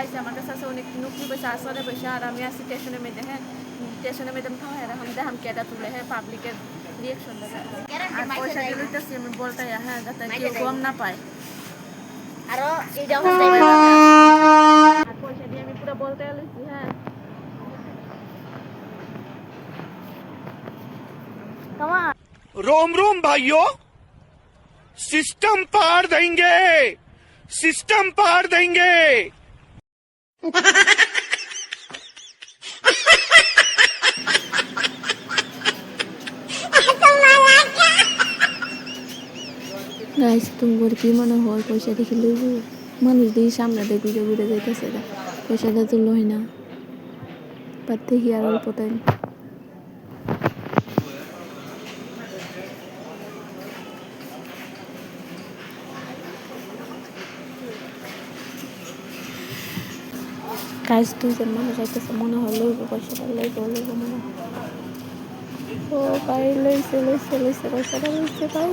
আইসে আমার কাছে আছে অনেক নুকরি পয়সা আসরে পয়সা আর আমি আছি স্টেশনের মধ্যে হ্যাঁ স্টেশনের মধ্যে খাওয়া এরকম দেখাম কেটা তুলে হ্যাঁ পাবলিকের রিয়েকশন দেবে আর পয়সা দিয়ে লইতেছি আমি বলতে হ্যাঁ যাতে কেউ গম না পায় আরো এইটা আর পয়সা দিয়ে আমি পুরো বলতে লইছি হ্যাঁ रोम रोम भाइयों सिस्टम पार देंगे सिस्टम पार देंगे গাইস তোমার কি মনে হয় পয়সা দেখে লইব মানুষ দিয়ে সামনে দিয়ে ঘুরে ঘুরে যাইতেছে পয়সাটা তো লই না বাদ দেখি আর অল্প টাইম গাইস দুজন মানুষ যাইতেছে মনে হয় লইব পয়সাটা লইব মনে হয় ও ভাই লইছে পয়সাটা লইছে ভাই